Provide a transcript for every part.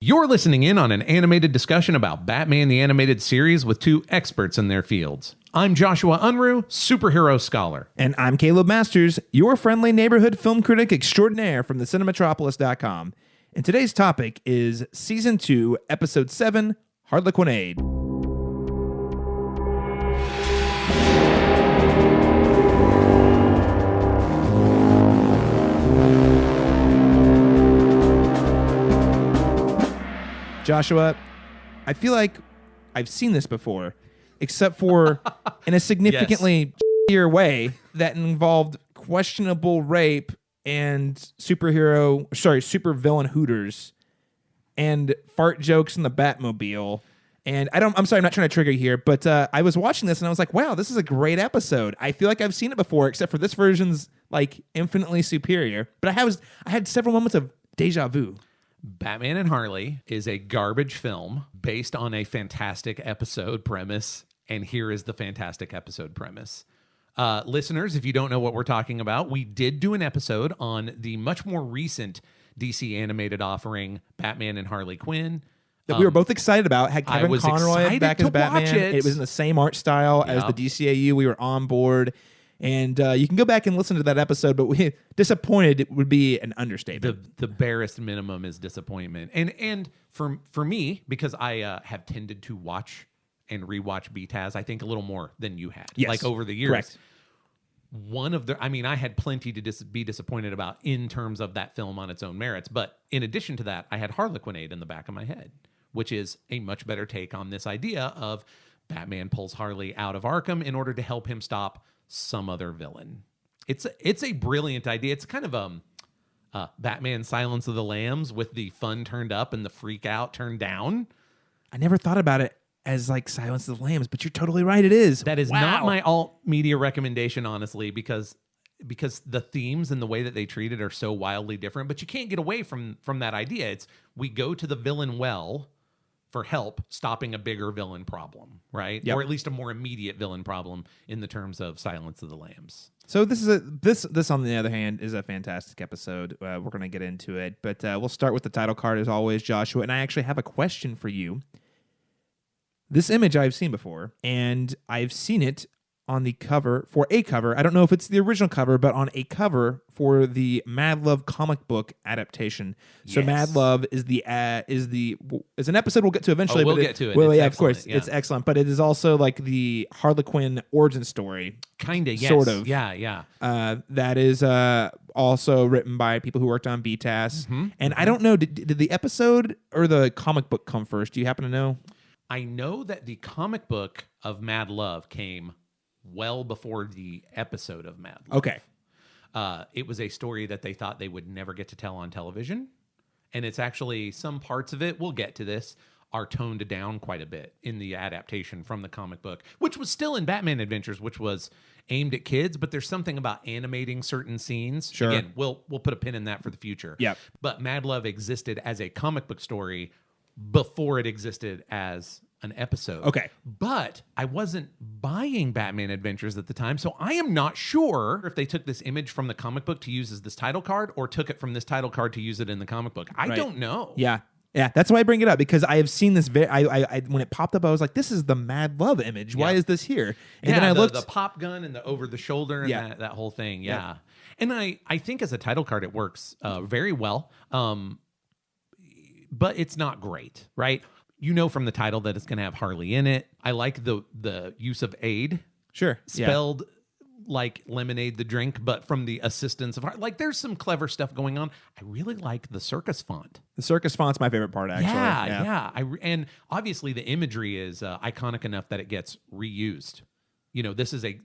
You're listening in on an animated discussion about Batman the Animated Series with two experts in their fields. I'm Joshua Unruh, superhero scholar. And I'm Caleb Masters, your friendly neighborhood film critic extraordinaire from thecinematropolis.com. And today's topic is Season 2, Episode 7, Harlequinade. Joshua, I feel like I've seen this before, except for in a significantly shittier way that involved questionable rape and super villain hooters and fart jokes in the Batmobile. And I'm sorry, I'm not trying to trigger you here, but I was watching this and I was like, wow, this is a great episode. I feel like I've seen it before, except for this version's like infinitely superior. But I had several moments of deja vu. Batman and Harley is a garbage film based on a fantastic episode premise, and here is the fantastic episode premise. Listeners, if you don't know what we're talking about, we did do an episode on the much more recent DC animated offering, Batman and Harley Quinn. That we were both excited about. Had Kevin Conroy back as Batman. It was in the same art style as the DCAU. We were on board. And you can go back and listen to that episode, but we disappointed it would be an understatement. The barest minimum is disappointment. And for me, because I have tended to watch and rewatch BTAS, I think a little more than you had. Yes, like over the years. Correct. I had plenty to be disappointed about in terms of that film on its own merits. But in addition to that, I had Harlequinade in the back of my head, which is a much better take on this idea of Batman pulls Harley out of Arkham in order to help him stop some other villain. It's a brilliant idea. It's kind of Batman Silence of the Lambs with the fun turned up and the freak out turned down. I never thought about it as like Silence of the Lambs, but you're totally right. It is. That is not my alt media recommendation, honestly, because the themes and the way that they treat it are so wildly different. But you can't get away from that idea. It's we go to the villain well for help stopping a bigger villain problem, right? Yep. Or at least a more immediate villain problem in the terms of Silence of the Lambs. So this on the other hand is a fantastic episode. We're going to get into it, but we'll start with the title card as always, Joshua. And I actually have a question for you. This image I've seen before, and I've seen it on the cover for a cover. I don't know if it's the original cover, but on a cover for the Mad Love comic book adaptation. So yes. Mad Love is an episode we'll get to eventually. We'll get to it. Well, it's yeah, excellent. Of course, yeah. It's excellent. But it is also like the Harley Quinn origin story, kind of, yes, sort of. Yeah. That is also written by people who worked on BTAS. And I don't know, did the episode or the comic book come first? Do you happen to know? I know that the comic book of Mad Love came well before the episode of Mad Love. Okay. It was a story that they thought they would never get to tell on television. And it's actually, some parts of it, we'll get to this, are toned down quite a bit in the adaptation from the comic book, which was still in Batman Adventures, which was aimed at kids, but there's something about animating certain scenes. Sure. Again, we'll put a pin in that for the future. Yep. But Mad Love existed as a comic book story before it existed as an episode. Okay. But I wasn't buying Batman Adventures at the time, so I am not sure if they took this image from the comic book to use as this title card or took it from this title card to use it in the comic book. I don't know. Yeah. That's why I bring it up, because I have seen this. I when it popped up, I was like, "This is the Mad Love image. Why is this here?" And then I looked, the pop gun and the over the shoulder and that whole thing. Yeah. And I think as a title card, it works very well. But it's not great, right? You know from the title that it's going to have Harley in it. I like the use of aid. Sure. Spelled like lemonade the drink, but from the assistance of Harley. Like there's some clever stuff going on. I really like the circus font. The circus font's my favorite part, actually. Yeah. And obviously the imagery is iconic enough that it gets reused. You know, this is a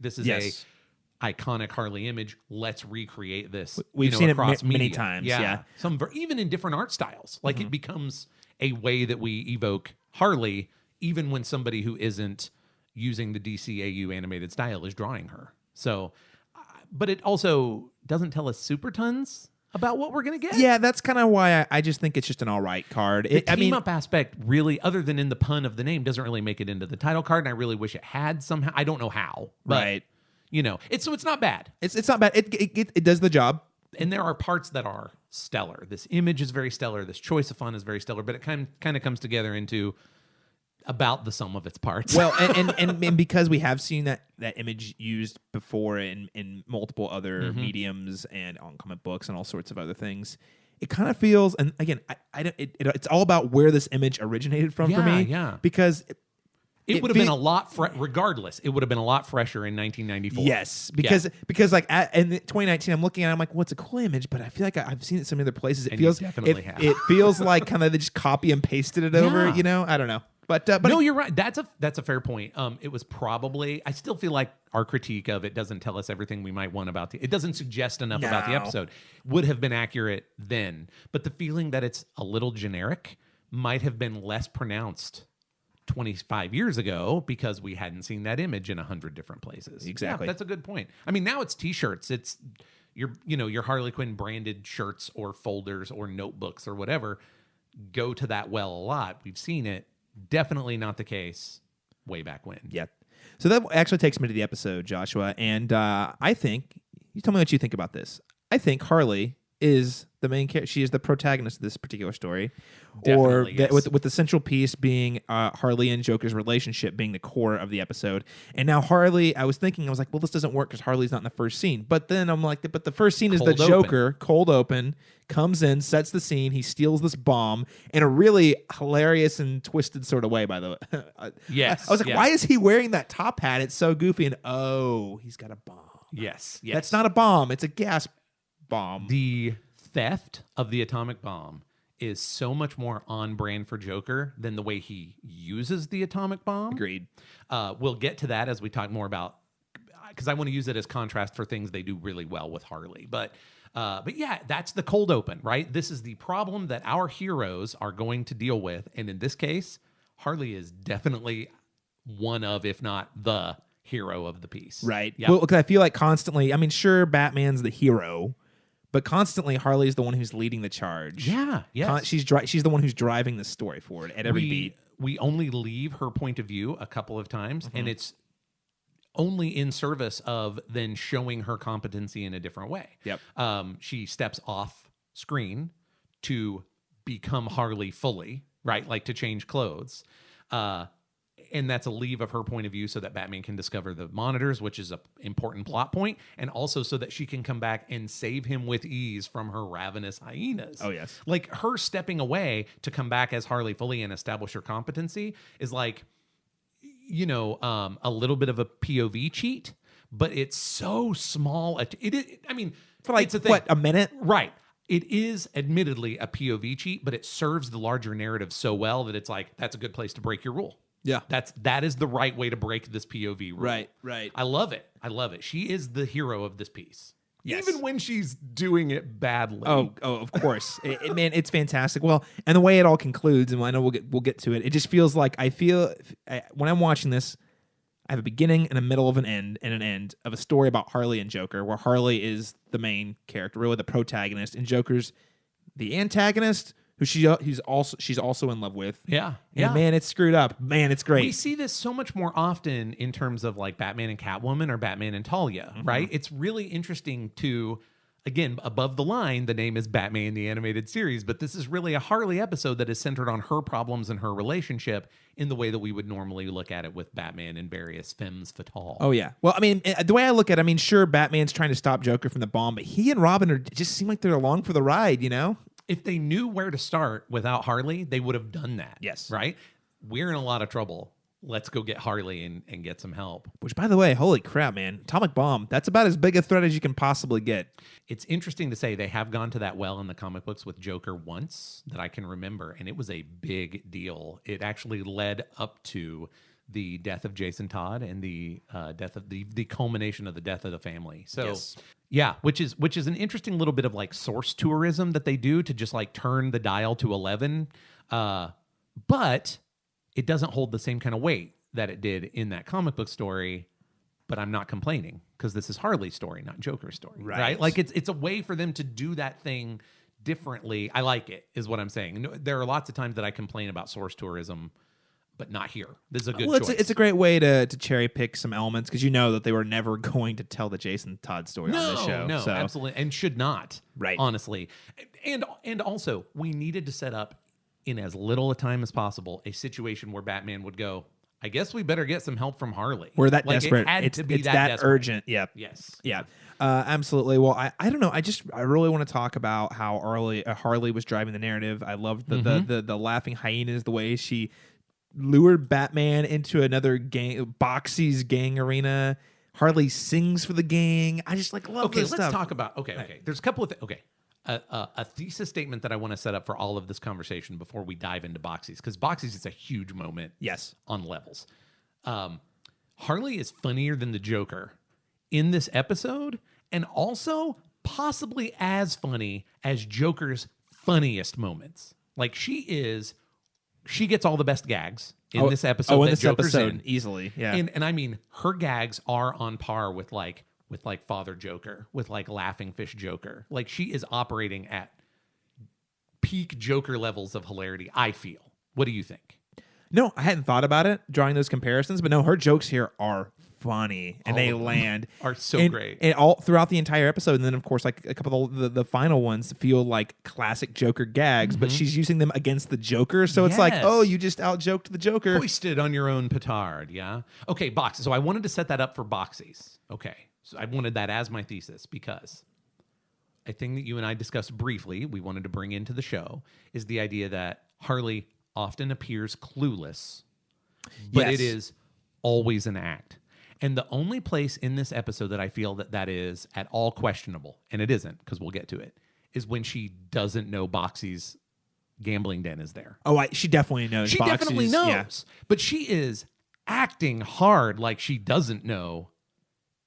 iconic Harley image. Let's recreate this. We've seen it across many media. times. Yeah. Even in different art styles. Like it becomes a way that we evoke Harley, even when somebody who isn't using the DCAU animated style is drawing her. So, but it also doesn't tell us super tons about what we're going to get. Yeah, that's kind of why I just think it's just an all right card. The team-up aspect really, other than in the pun of the name, doesn't really make it into the title card, and I really wish it had somehow. I don't know how. But, right. You know, it's not bad. It's not bad. It does the job. And there are parts that are stellar. This image is very stellar. This choice of font is very stellar, but it kind of comes together into about the sum of its parts. Well, and because we have seen that image used before in multiple other mediums and on comic books and all sorts of other things, it kind of feels. And again, it's all about where this image originated from for me. Yeah, because. It would have been a lot, regardless. It would have been a lot fresher in 1994. Yes, because like in 2019, I'm looking at it, I'm like, well, it's a cool image, but I feel like I've seen it some other places. It feels like kind of they just copy and pasted it over. You know, I don't know. But no, you're right. That's a fair point. It was probably. I still feel like our critique of it doesn't tell us everything we might want about it doesn't suggest enough about the episode. Would have been accurate then, but the feeling that it's a little generic might have been less pronounced 25 years ago because we hadn't seen that image in 100 different places. Exactly. Yeah, that's a good point. I mean, now it's T-shirts. It's your Harley Quinn branded shirts or folders or notebooks or whatever go to that well a lot. We've seen it. Definitely not the case way back when. Yeah. So that actually takes me to the episode, Joshua. And I think, you tell me what you think about this. I think Harley is the main character. She is the protagonist of this particular story. Definitely, yes. With the central piece being Harley and Joker's relationship being the core of the episode. And now Harley, I was like, well, this doesn't work because Harley's not in the first scene. But then I'm like, but the first scene is the Joker, cold open, comes in, sets the scene, he steals this bomb in a really hilarious and twisted sort of way, by the way. Yes. I was like, why is he wearing that top hat? It's so goofy. And he's got a bomb. Yes. That's not a bomb. It's a gas bomb. The theft of the atomic bomb is so much more on brand for Joker than the way he uses the atomic bomb. Agreed. We'll get to that as we talk more about, because I want to use it as contrast for things they do really well with Harley. But yeah, that's the cold open, right? This is the problem that our heroes are going to deal with. And in this case, Harley is definitely one of, if not the hero of the piece. Right. Yeah. Well, because I feel like constantly, I mean, sure, Batman's the hero, but constantly Harley's the one who's leading the charge. Yeah. Yes. She's the one who's driving the story forward at every beat. We only leave her point of view a couple of times, and it's only in service of then showing her competency in a different way. Yep. She steps off screen to become Harley fully, right? Like to change clothes. And that's a leave of her point of view so that Batman can discover the monitors, which is an important plot point, and also so that she can come back and save him with ease from her ravenous hyenas. Oh, yes. Like her stepping away to come back as Harley fully and establish her competency is like, a little bit of a POV cheat, but it's so small. I mean, For like, it's a thing. what, a minute? Right. It is admittedly a POV cheat, but it serves the larger narrative so well that it's like, that's a good place to break your rule. Yeah. That is the right way to break this POV rule. Right. I love it. She is the hero of this piece. Yes. Even when she's doing it badly. Oh, of course. Man, it's fantastic. Well, and the way it all concludes, and I know we'll get to it. It just feels like when I'm watching this, I have a beginning and a middle of an end and an end of a story about Harley and Joker, where Harley is the main character, really the protagonist, and Joker's the antagonist, who she's also in love with. Yeah. And man, it's screwed up. Man, it's great. We see this so much more often in terms of like Batman and Catwoman or Batman and Talia, right? It's really interesting to, again, above the line, the name is Batman the Animated Series, but this is really a Harley episode that is centered on her problems and her relationship in the way that we would normally look at it with Batman and various femmes fatale. Oh, yeah. Well, I mean, the way I look at it, I mean, sure, Batman's trying to stop Joker from the bomb, but he and Robin just seem like they're along for the ride, you know? If they knew where to start without Harley, they would have done that. Yes. Right? We're in a lot of trouble. Let's go get Harley and get some help. Which, by the way, holy crap, man. Atomic bomb. That's about as big a threat as you can possibly get. It's interesting to say they have gone to that well in the comic books with Joker once that I can remember, and it was a big deal. It actually led up to the death of Jason Todd and the death of the culmination of the death of the family. So, yes. Yeah, which is an interesting little bit of like source tourism that they do to just like turn the dial to 11. But it doesn't hold the same kind of weight that it did in that comic book story. But I'm not complaining because this is Harley's story, not Joker's story. Right? Like it's a way for them to do that thing differently. I like it, is what I'm saying. There are lots of times that I complain about source tourism, but not here. This is a good Well, choice. it's a great way to cherry pick some elements because you know that they were never going to tell the Jason Todd story on this show. No, so. absolutely, and should not. Right. Honestly, and also we needed to set up in as little a time as possible a situation where Batman would go, I guess we better get some help from Harley. We're that like, desperate. It had It's to be that desperate. urgent. Yeah. Yes. Yeah. Absolutely. Well, I don't know. I really want to talk about how Harley was driving the narrative. I loved the laughing hyenas, the way she lured Batman into another Boxy's gang arena. Harley sings for the gang. I just love this stuff. Let's talk about. Okay. There's a couple of things. A thesis statement that I want to set up for all of this conversation before we dive into Boxy's, because Boxy's is a huge moment. Yes. On levels. Harley is funnier than the Joker in this episode, and also possibly as funny as Joker's funniest moments. Like she gets all the best gags in this episode. In this episode, easily, yeah. And I mean, her gags are on par with Father Joker, with Laughing Fish Joker. Like she is operating at peak Joker levels of hilarity, I feel. What do you think? No, I hadn't thought about it, drawing those comparisons, but no, her jokes here are funny and they land. Are so great. And all throughout the entire episode. And then, of course, a couple of the final ones feel like classic Joker gags, but she's using them against the Joker. So it's like, oh, you just out-joked the Joker. Hoisted on your own petard, yeah? Okay, Boxy. So I wanted to set that up for Boxy's. Okay. So I wanted that as my thesis because a thing that you and I discussed briefly, we wanted to bring into the show, is the idea that Harley often appears clueless, but it is always an act. And the only place in this episode that I feel that is at all questionable, and it isn't because we'll get to it, is when she doesn't know Boxy's gambling den is there. Oh, she definitely knows. She definitely knows. Yeah. But she is acting hard like she doesn't know,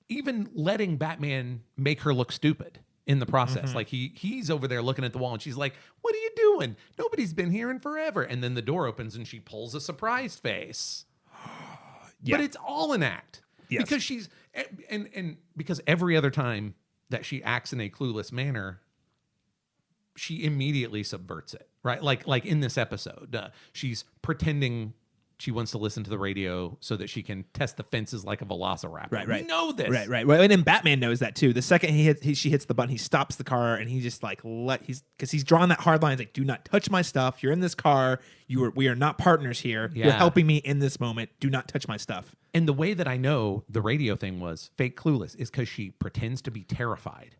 even letting Batman make her look stupid in the process. Like he's over there looking at the wall and she's like, what are you doing? Nobody's been here in forever. And then the door opens and she pulls a surprised face. But it's all an act. Yes. Because she's and because every other time that she acts in a clueless manner, she immediately subverts it, right? Like in this episode, she's pretending she wants to listen to the radio so that she can test the fences like a velociraptor. Right. We know this. Right. And then Batman knows that too. The second she hits the button, he stops the car and he just because he's drawn that hard line. He's like, do not touch my stuff. You're in this car. We are not partners here. Yeah. You're helping me in this moment. Do not touch my stuff. And the way that I know the radio thing was fake clueless is because she pretends to be terrified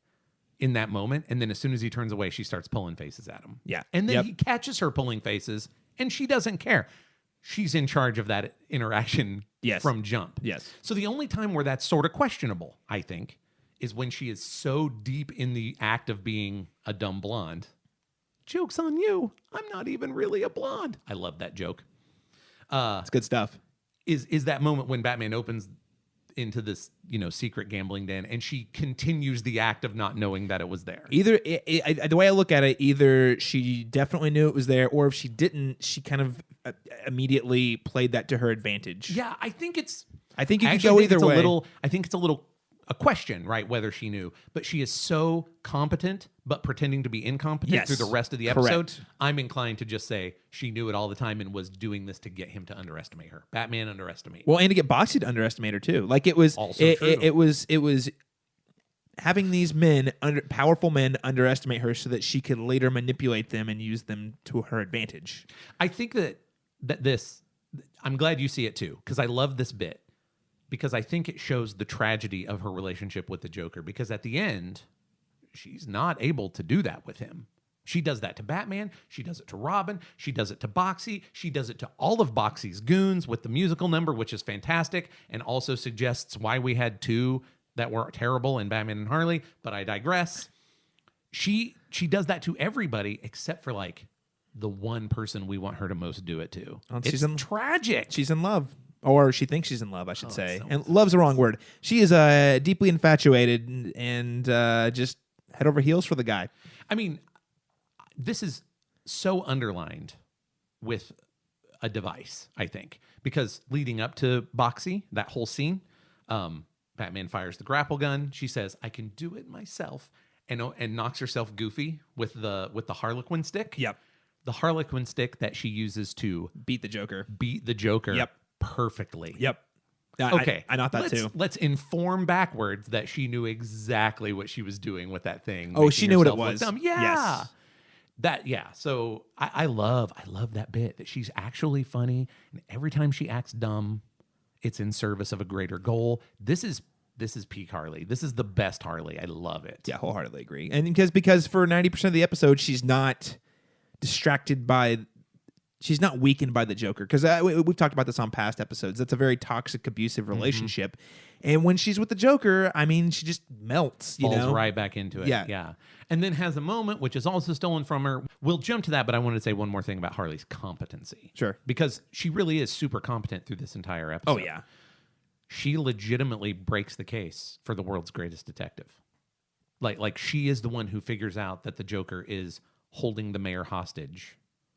in that moment. And then as soon as he turns away, she starts pulling faces at him. Yeah. And then he catches her pulling faces and she doesn't care. She's in charge of that interaction from jump. Yes. So the only time where that's sort of questionable, I think, is when she is so deep in the act of being a dumb blonde. Joke's on you. I'm not even really a blonde. I love that joke. It's good stuff. Is that moment when Batman opens into this, secret gambling den and she continues the act of not knowing that it was there. Either the way I look at it, either she definitely knew it was there, or if she didn't, she kind of immediately played that to her advantage. Yeah, I think you could go either way. I think it's a question, right? Whether she knew, but she is so competent, but pretending to be incompetent through the rest of the episode. Correct. I'm inclined to just say she knew it all the time and was doing this to get him to underestimate her. Batman underestimate. Well, and to get Boxy to underestimate her too. Like it was also true. It was having these powerful men underestimate her so that she could later manipulate them and use them to her advantage. I think that this, I'm glad you see it too, because I love this bit. Because I think it shows the tragedy of her relationship with the Joker. Because at the end, she's not able to do that with him. She does that to Batman. She does it to Robin. She does it to Boxy. She does it to all of Boxy's goons with the musical number, which is fantastic, and also suggests why we had two that were terrible in Batman and Harley. But I digress. She does that to everybody except for the one person we want her to most do it to. It's tragic. She's in love. Or she thinks she's in love, I should say. So and love's the wrong word. She is deeply infatuated and just head over heels for the guy. I mean, this is so underlined with a device, I think. Because leading up to Boxy, that whole scene, Batman fires the grapple gun. She says, I can do it myself. And knocks herself goofy with the Harlequin stick. Yep. the Harlequin stick that she uses to Beat the Joker. Yep. Perfectly. Yep. Okay. I thought that too. Let's inform backwards that she knew exactly what she was doing with that thing. Oh, she knew what it herself look was. dumb. Yeah. Yes. So I love that bit that she's actually funny. And every time she acts dumb, it's in service of a greater goal. This is peak Harley. This is the best Harley. I love it. Yeah, wholeheartedly agree. And because for 90% of the episode, she's not she's not weakened by the Joker. Because we've talked about this on past episodes. That's a very toxic, abusive relationship. And when she's with the Joker, I mean, she just melts. Falls right back into it. Yeah. And then has a moment, which is also stolen from her. We'll jump to that, but I wanted to say one more thing about Harley's competency. Sure. Because she really is super competent through this entire episode. Oh, yeah. She legitimately breaks the case for the world's greatest detective. Like she is the one who figures out that the Joker is holding the mayor hostage.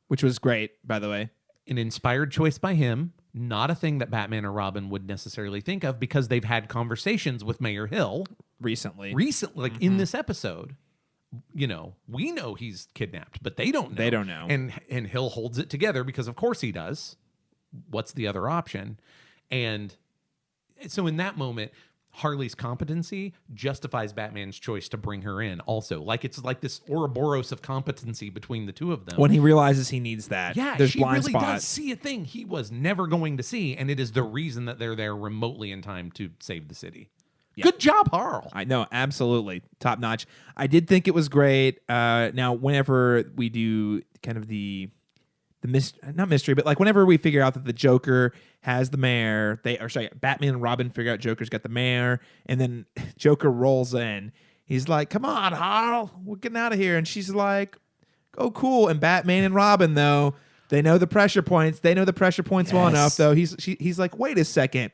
Which was great, by the way. An inspired choice by him, not a thing that Batman or Robin would necessarily think of because they've had conversations with Mayor Hill. Recently, like in this episode. We know he's kidnapped, but they don't know. They don't know. And Hill holds it together because of course he does. What's the other option? And so in that moment, Harley's competency justifies Batman's choice to bring her in also. Like it's like this Ouroboros of competency between the two of them. When he realizes he needs that. Yeah, there's she blind really spot. does see a thing he was never going to see, and it is the reason that they're there remotely in time to save the city. Yeah. Good job, Harl. I know, absolutely. Top notch. I did think it was great. Now, whenever we do kind of not mystery, but like whenever we figure out that the Joker has the mayor, Batman and Robin figure out Joker's got the mayor, and then Joker rolls in. He's like, "Come on, Harl, we're getting out of here." And she's like, "Oh, cool." And Batman and Robin, though, they know the pressure points. They know the pressure points well enough, though. He's like, "Wait a second.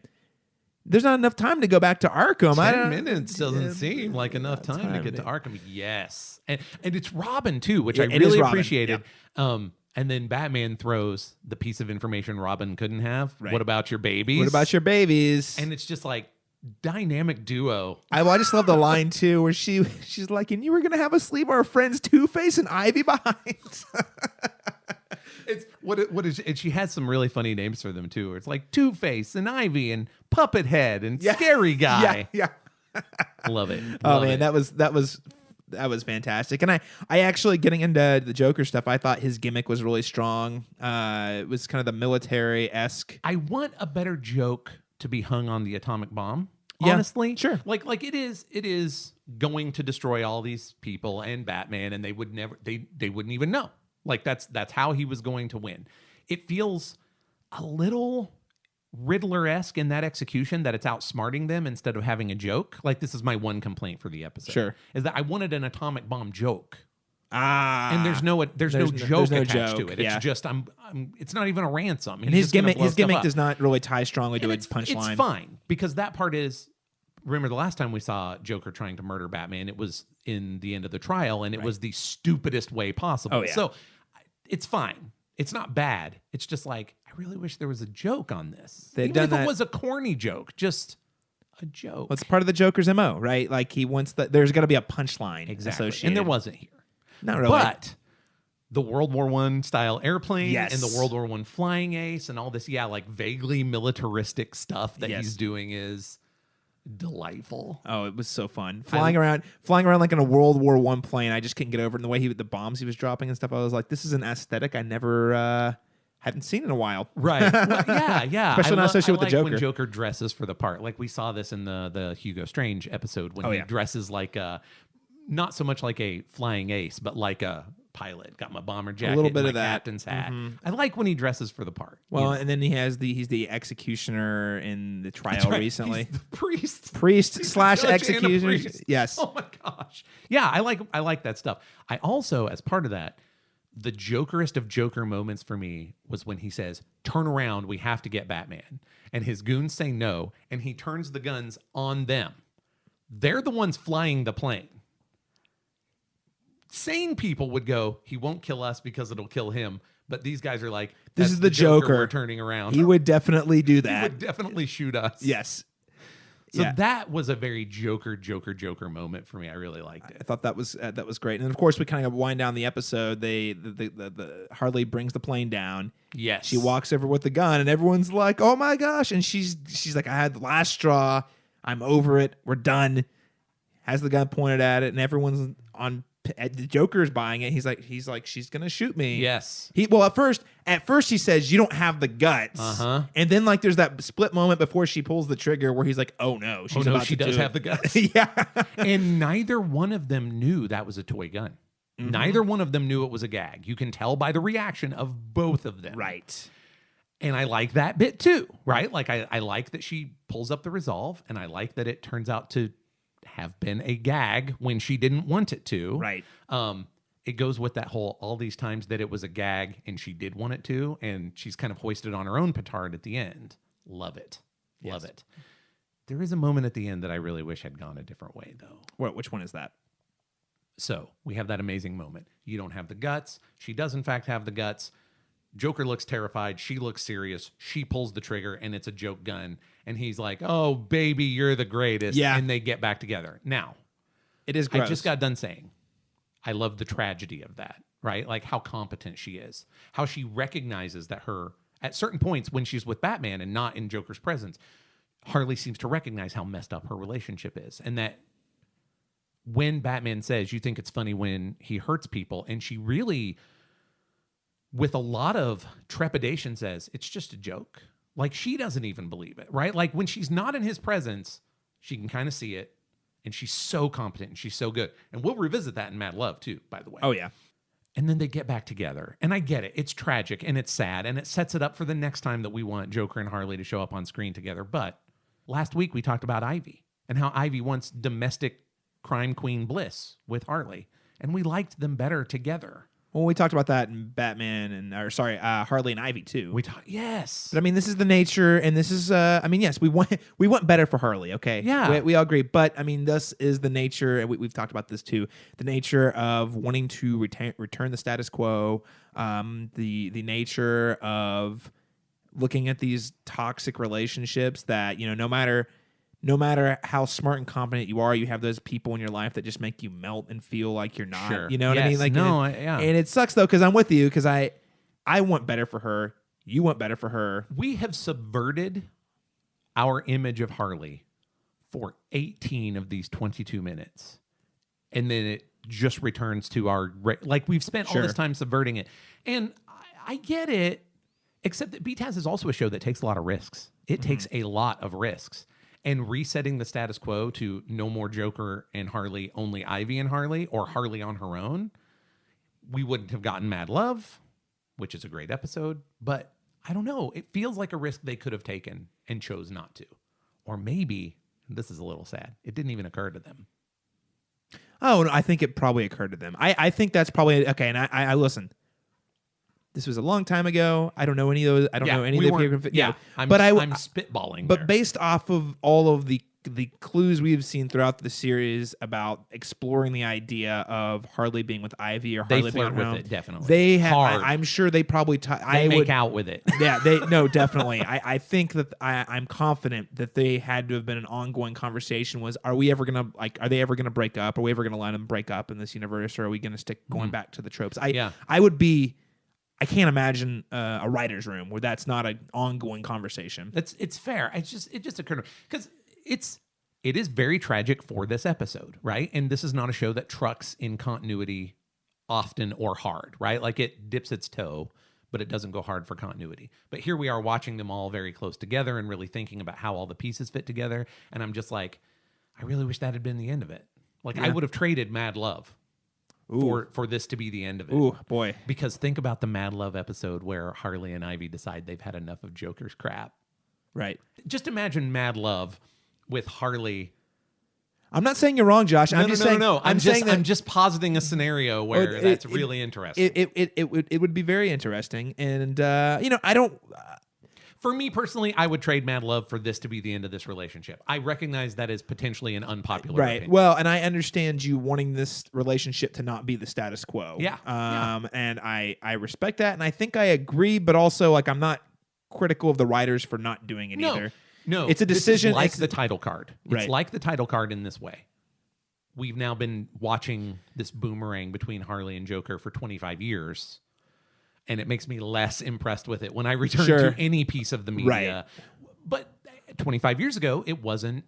There's not enough time to go back to Arkham. 10 minutes doesn't seem like enough time to get to Arkham." Yes. And it's Robin, too, which I really appreciated. Yeah. And then Batman throws the piece of information Robin couldn't have. Right. What about your babies? What about your babies? And it's just like dynamic duo. I just love the line, too, where she's like, "And you were going to have us leave our friends Two-Face and Ivy behind." It's what is and she has some really funny names for them too. It's like Two-Face and Ivy and Puppet Head and Scary Guy. Yeah. Love it. Oh man, that was fantastic. And I actually, getting into the Joker stuff, I thought his gimmick was really strong. It was kind of the military-esque. I want a better joke to be hung on the atomic bomb. Yeah, honestly, sure. Like it is going to destroy all these people and Batman, and they wouldn't even know. Like that's how he was going to win. It feels a little Riddler-esque in that execution, that it's outsmarting them instead of having a joke. Like this is my one complaint for the episode. Sure. Is that I wanted an atomic bomb joke. And there's no joke attached to it. Yeah. It's just it's not even a ransom. And his gimmick does not really tie strongly to its punchline. It's fine because that part is. Remember the last time we saw Joker trying to murder Batman, it was in the end of the trial, and it was the stupidest way possible. Oh, yeah. So it's fine. It's not bad. It's just like, I really wish there was a joke on this. Even if it was a corny joke, just a joke. Well, it's part of the Joker's MO, right? Like he wants there's got to be a punchline associated. And there wasn't here. Not really. But the World War I style airplane Yes. and the World War I flying ace and all this, like vaguely militaristic stuff that he's doing is delightful. Oh, it was so fun. Flying around like in a World War I plane. I just couldn't get over it. And the way the bombs he was dropping and stuff, I was like, this is an aesthetic I never hadn't seen in a while. Right. Well, yeah. Especially not associated with the Joker. When Joker dresses for the part. Like we saw this in the Hugo Strange episode when he dresses like not so much like a flying ace, but like a pilot. Got my bomber jacket, a little bit my of that captain's hat. I like when he dresses for the part. Well, and then he's the executioner in the trial recently. He's the priest / executioner. Yes. Oh my gosh. Yeah, I like that stuff. I also, as part of that, the Jokerest of Joker moments for me was when he says, "Turn around, we have to get Batman." And his goons say no, and he turns the guns on them. They're the ones flying the plane. Sane people would go, he won't kill us because it'll kill him. But these guys are like, this is the Joker. We're turning around. He would definitely do that. He would definitely shoot us. Yes. So Yeah. that was a very Joker moment for me. I really liked it. I thought that was great. And of course, we kind of wind down the episode. The Harley brings the plane down. Yes. She walks over with the gun, and everyone's like, "Oh my gosh!" And she's like, "I had the last straw. I'm over it. We're done." Has the gun pointed at it, and everyone's on. The Joker's buying it. He's like, "She's gonna shoot me." Yes. At first he says, "You don't have the guts." And then like there's that split moment before she pulls the trigger where he's like, "Oh no, she does have the guts." Yeah. And neither one of them knew that was a toy gun. Neither one of them knew it was a gag. You can tell by the reaction of both of them. Right. And I like that bit too, right? Like I like that she pulls up the resolve, and I like that it turns out to have been a gag when she didn't want it to. Right. It goes with that whole all these times that it was a gag and she did want it to, and she's kind of hoisted on her own petard at the end. Love it. Love it. There is a moment at the end that I really wish had gone a different way, though. Which one is that? So we have that amazing moment. You don't have the guts. She does, in fact, have the guts. Joker looks terrified. She looks serious. She pulls the trigger, and it's a joke gun. And he's like, "Oh, baby, you're the greatest." Yeah. And they get back together. Now, It is gross. I just got done saying, I love the tragedy of that, right? Like how competent she is. How she recognizes that at certain points when she's with Batman and not in Joker's presence, Harley seems to recognize how messed up her relationship is. And that when Batman says, "You think it's funny when he hurts people," and she really, with a lot of trepidation, says, "It's just a joke." Like she doesn't even believe it, right? Like when she's not in his presence, she can kind of see it, and she's so competent and she's so good. And we'll revisit that in Mad Love too, by the way. Oh yeah. And then they get back together. And I get it. It's tragic and it's sad, and it sets it up for the next time that we want Joker and Harley to show up on screen together. But last week we talked about Ivy and how Ivy wants domestic crime queen bliss with Harley, and we liked them better together. Well, we talked about that in Harley and Ivy too. Yes. But I mean, this is the nature, and this is, yes, we want better for Harley. Okay, Yeah. we all agree. But I mean, this is the nature, and we've talked about this too. The nature of wanting to return the status quo. The nature of looking at these toxic relationships that no matter how smart and competent you are, you have those people in your life that just make you melt and feel like you're not. Sure. You know what I mean? Like, yeah. And it sucks though, because I'm with you, because I want better for her. You want better for her. We have subverted our image of Harley for 18 of these 22 minutes. And then it just returns to our... Like, we've spent all this time subverting it. And I get it, except that BTAS is also a show that takes a lot of risks. It takes a lot of risks. And resetting the status quo to no more Joker and Harley, only Ivy and Harley, or Harley on her own, we wouldn't have gotten Mad Love, which is a great episode. But I don't know. It feels like a risk they could have taken and chose not to. Or maybe, this is a little sad, it didn't even occur to them. Oh, no, I think it probably occurred to them. I think that's probably... Okay, and I listen. This was a long time ago. I don't know any of those. I don't know any of the people. Yeah, I'm spitballing. But there. based off of all of the clues we've seen throughout the series about exploring the idea of Harley being with Ivy or Harley they being flirt with around, it, definitely. They have. Hard. I'm sure they probably. They make out with it. Yeah, definitely. I think that I'm confident that they had to have been an ongoing conversation. Are they ever gonna break up? Are we ever gonna let them break up in this universe? Or are we gonna stick going back to the tropes? I can't imagine a writer's room where that's not an ongoing conversation. It's fair. It just occurred to me because it is very tragic for this episode, right? And this is not a show that trucks in continuity often or hard, right? Like it dips its toe, but it doesn't go hard for continuity. But here we are watching them all very close together and really thinking about how all the pieces fit together. And I'm just like, I really wish that had been the end of it. Like I would have traded Mad Love. For this to be the end of it. Ooh, boy. Because think about the Mad Love episode where Harley and Ivy decide they've had enough of Joker's crap. Right. Just imagine Mad Love with Harley. I'm not saying you're wrong, Josh. I'm just positing a scenario where that's really interesting. It would be very interesting. And, I don't... For me personally, I would trade Mad Love for this to be the end of this relationship. I recognize that is potentially an unpopular opinion. Well, and I understand you wanting this relationship to not be the status quo. Yeah. And I respect that, and I think I agree, but also like I'm not critical of the writers for not doing it either. No, it's a decision. This is like it's the title card. It's Right. like the title card in this way. We've now been watching this boomerang between Harley and Joker for 25 years, and it makes me less impressed with it when I return Sure. to any piece of the media. But 25 years ago, it wasn't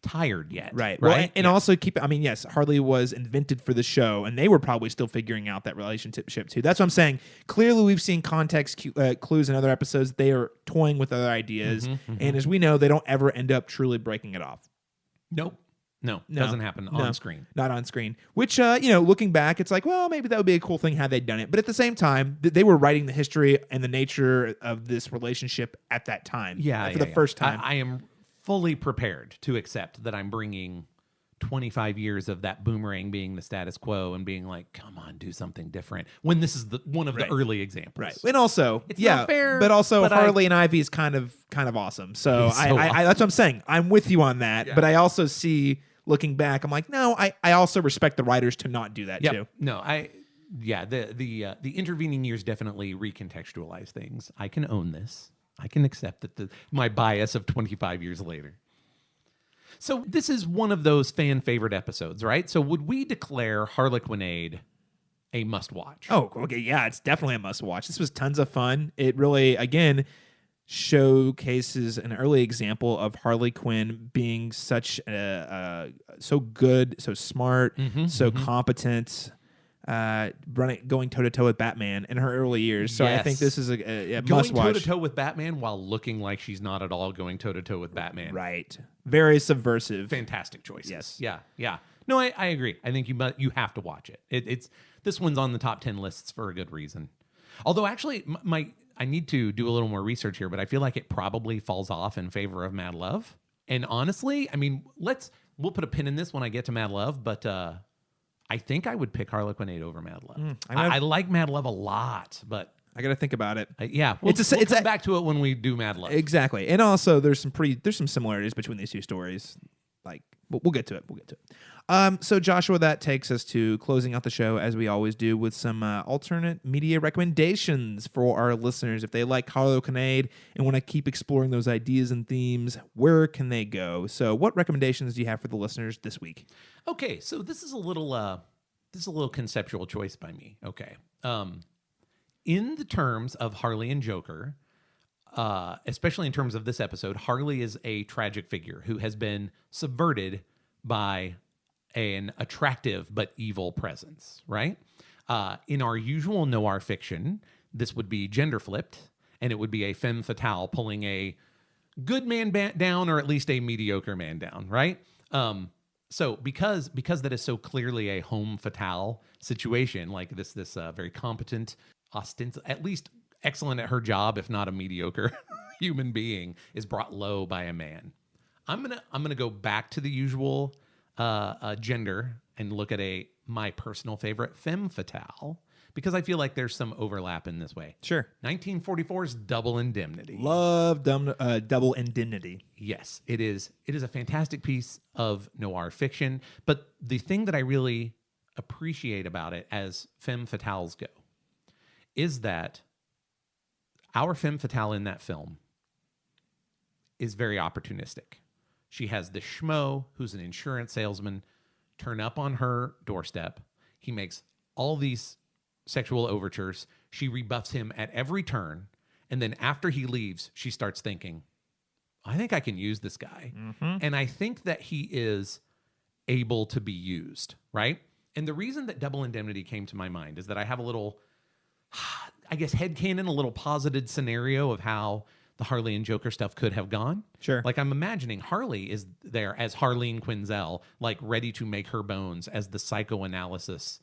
tired yet. Right. Right. Well, and also I mean, yes, Harley was invented for the show, and they were probably still figuring out that relationship too. That's what I'm saying. Clearly, we've seen context clues in other episodes. They are toying with other ideas. And as we know, they don't ever end up truly breaking it off. Nope. No, doesn't happen on screen. Not on screen. Which, looking back, it's like, well, maybe that would be a cool thing had they done it. But at the same time, they were writing the history and the nature of this relationship at that time. For the first time. I am fully prepared to accept that I'm bringing 25 years of that boomerang being the status quo and being like, come on, do something different. When this is one of the early examples. Right. And also, it's not fair, but also but Harley and Ivy is kind of awesome. So, awesome. that's what I'm saying. I'm with you on that. Yeah. But I also see, looking back, I'm like, no, I also respect the writers to not do that too. No, the intervening years definitely recontextualize things. I can own this. I can accept that my bias of 25 years later. So this is one of those fan favorite episodes, right? So would we declare Harlequinade a must watch? Oh, okay. Yeah, it's definitely a must watch. This was tons of fun. It really, again, showcases an early example of Harley Quinn being such so good, so smart, so competent, going toe to toe with Batman in her early years. So I think this is a must watch. Going toe to toe with Batman while looking like she's not at all going toe to toe with Batman. Right. Very subversive. Fantastic choices. Yes. Yeah. No, I agree. I think you have to watch it. It's this one's on the top 10 lists for a good reason. Although actually, I need to do a little more research here, but I feel like it probably falls off in favor of Mad Love. And honestly, I mean, we'll put a pin in this when I get to Mad Love, but I think I would pick Harlequinade over Mad Love. I like Mad Love a lot, but I got to think about it. We'll come back to it when we do Mad Love. Exactly. And also there's some similarities between these two stories. Like we'll get to it. So Joshua, that takes us to closing out the show as we always do with some alternate media recommendations for our listeners. If they like Harlequinade and want to keep exploring those ideas and themes, where can they go? So what recommendations do you have for the listeners this week? Okay, so this is a little conceptual choice by me. Okay. In the terms of Harley and Joker, especially in terms of this episode, Harley is a tragic figure who has been subverted by an attractive but evil presence, right? In our usual noir fiction, this would be gender flipped, and it would be a femme fatale pulling a good man down, or at least a mediocre man down, right? So because that is so clearly a homme fatale situation, like this very competent, at least excellent at her job, if not a mediocre human being, is brought low by a man. I'm gonna go back to the usual gender and look at my personal favorite, femme fatale, because I feel like there's some overlap in this way. Sure. 1944's Double Indemnity. Love Double Indemnity. Yes, it is. It is a fantastic piece of noir fiction, but the thing that I really appreciate about it as femme fatales go is that our femme fatale in that film is very opportunistic. She has this schmo who's an insurance salesman turn up on her doorstep. He makes all these sexual overtures. She rebuffs him at every turn. And then after he leaves, she starts thinking, I think I can use this guy. Mm-hmm. And I think that he is able to be used, right? And the reason that Double Indemnity came to my mind is that I have a little, I guess, headcanon, a little posited scenario of how the Harley and Joker stuff could have gone. Sure. Like, I'm imagining Harley is there as Harleen Quinzel, like ready to make her bones as the psychoanalysis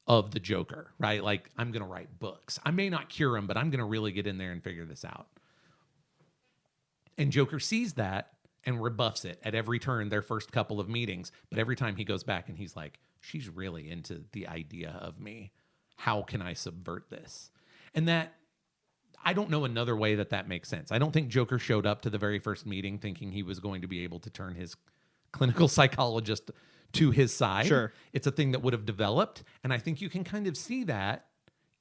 of the Joker, right? Like, I'm going to write books. I may not cure him, but I'm going to really get in there and figure this out. And Joker sees that and rebuffs it at every turn, their first couple of meetings. But every time he goes back and he's like, she's really into the idea of me. How can I subvert this? And that, I don't know another way that makes sense. I don't think Joker showed up to the very first meeting thinking he was going to be able to turn his clinical psychologist to his side. Sure. It's a thing that would have developed. And I think you can kind of see that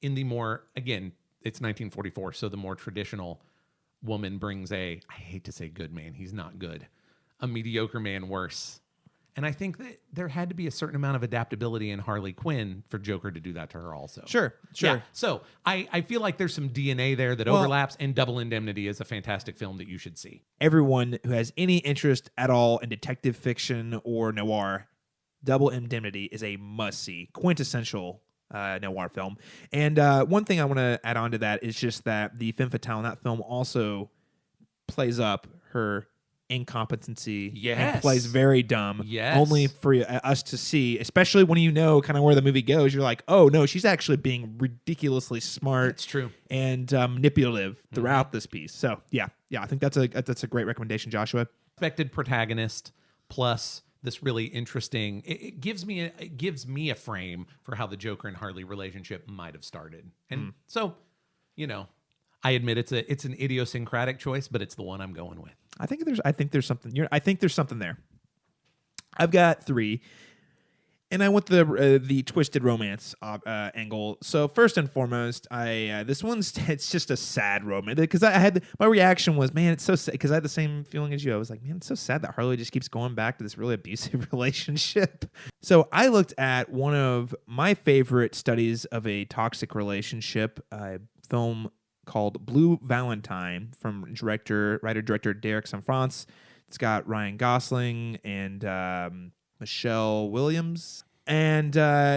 in the more, again, it's 1944, so the more traditional woman brings I hate to say good man, he's not good, a mediocre man worse. And I think that there had to be a certain amount of adaptability in Harley Quinn for Joker to do that to her also. Sure. Yeah. So I feel like there's some DNA there that overlaps, and Double Indemnity is a fantastic film that you should see. Everyone who has any interest at all in detective fiction or noir, Double Indemnity is a must-see, quintessential noir film. And one thing I want to add on to that is just that the femme fatale in that film also plays up her incompetency and plays very dumb. Only for us to see, especially when you know kind of where the movie goes. You're like, oh no, she's actually being ridiculously smart. It's true. And manipulative throughout this piece. So yeah, I think that's a great recommendation, Joshua. Expected protagonist plus this really interesting. It gives me a frame for how the Joker and Harley relationship might have started. And so, I admit it's an idiosyncratic choice, but it's the one I'm going with. I think there's something there. I've got 3, and I went the twisted romance angle. So first and foremost, it's just a sad romance because my reaction was, man, it's so sad, because I had the same feeling as you. I was like, man, it's so sad that Harley just keeps going back to this really abusive relationship. So I looked at one of my favorite studies of a toxic relationship, a film called Blue Valentine from writer-director Derek Sanfrance. It's got Ryan Gosling and Michelle Williams. And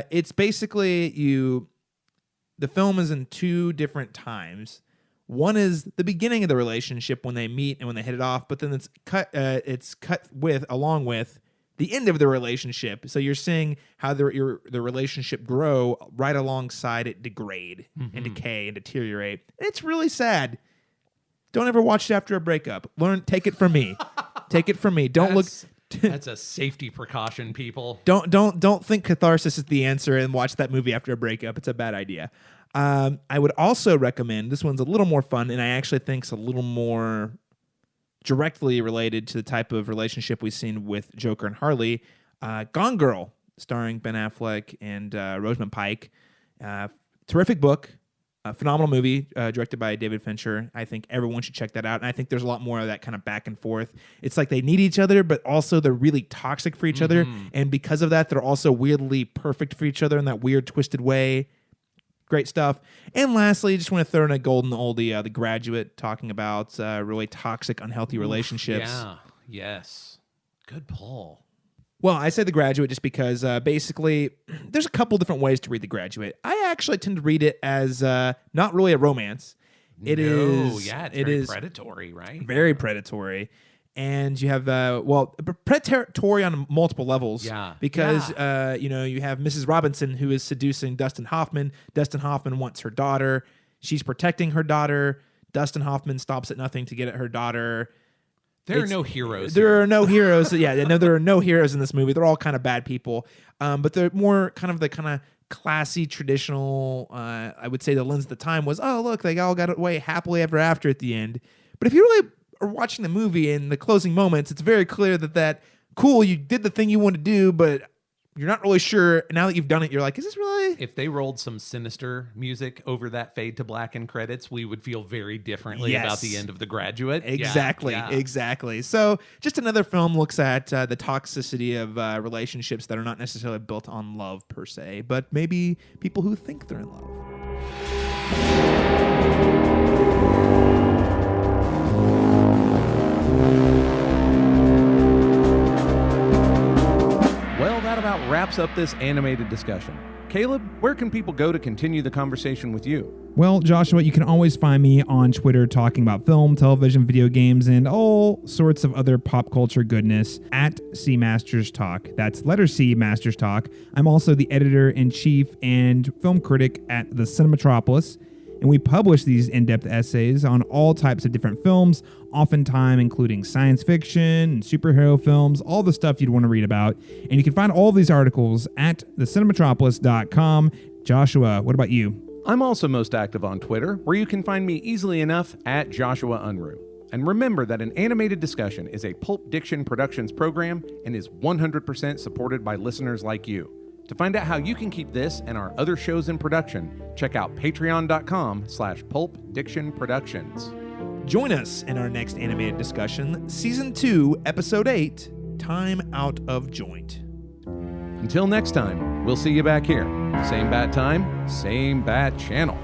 it's basically the film is in 2 different times. One is the beginning of the relationship when they meet and when they hit it off, but then it's cut along with the end of the relationship. So you're seeing how the relationship grow right alongside it degrade and decay and deteriorate. It's really sad. Don't ever watch it after a breakup. Take it from me. Take it from me. That's a safety precaution, people. Don't think catharsis is the answer and watch that movie after a breakup. It's a bad idea. I would also recommend, this one's a little more fun, and I actually think it's a little more directly related to the type of relationship we've seen with Joker and Harley, Gone Girl, starring Ben Affleck and Rosamund Pike. Terrific book, a phenomenal movie, directed by David Fincher. I think everyone should check that out, and I think there's a lot more of that kind of back and forth. It's like they need each other, but also they're really toxic for each other, and because of that, they're also weirdly perfect for each other in that weird, twisted way. Great stuff. And lastly, just want to throw in a golden oldie, The Graduate, talking about really toxic, unhealthy relationships. Yeah. Yes. Good pull. Well, I say The Graduate just because basically there's a couple different ways to read The Graduate. I actually tend to read it as not really a romance. It is very predatory, right? Very predatory. And you have, predatory on multiple levels. Yeah. Because, you have Mrs. Robinson, who is seducing Dustin Hoffman. Dustin Hoffman wants her daughter. She's protecting her daughter. Dustin Hoffman stops at nothing to get at her daughter. There are no heroes. There are no heroes. There are no heroes in this movie. They're all kind of bad people. But they're more kind of classy, traditional, I would say the lens at the time was, oh, look, they all got away happily ever after at the end. But if you really are watching the movie in the closing moments, it's very clear that cool, you did the thing you want to do, but you're not really sure. Now that you've done it, you're like, is this really? If they rolled some sinister music over that fade to black in credits, we would feel very differently about the end of The Graduate. Exactly. So just another film looks at the toxicity of relationships that are not necessarily built on love per se, but maybe people who think they're in love. Well, that about wraps up this animated discussion. Caleb, where can people go to continue the conversation with you? Well, Joshua, you can always find me on Twitter talking about film, television, video games, and all sorts of other pop culture goodness at C Masters Talk. That's letter C Masters Talk. I'm also the editor-in-chief and film critic at the Cinematropolis, and we publish these in-depth essays on all types of different films, oftentimes including science fiction and superhero films, all the stuff you'd want to read about. And you can find all these articles at thecinematropolis.com. Joshua, what about you? I'm also most active on Twitter, where you can find me easily enough at Joshua Unruh. And remember that an animated discussion is a Pulp Diction Productions program and is 100% supported by listeners like you. To find out how you can keep this and our other shows in production, check out patreon.com/pulpdictionproductions. Join us in our next animated discussion, Season 2, Episode 8, Time Out of Joint. Until next time, we'll see you back here. Same bat time, same bat channel.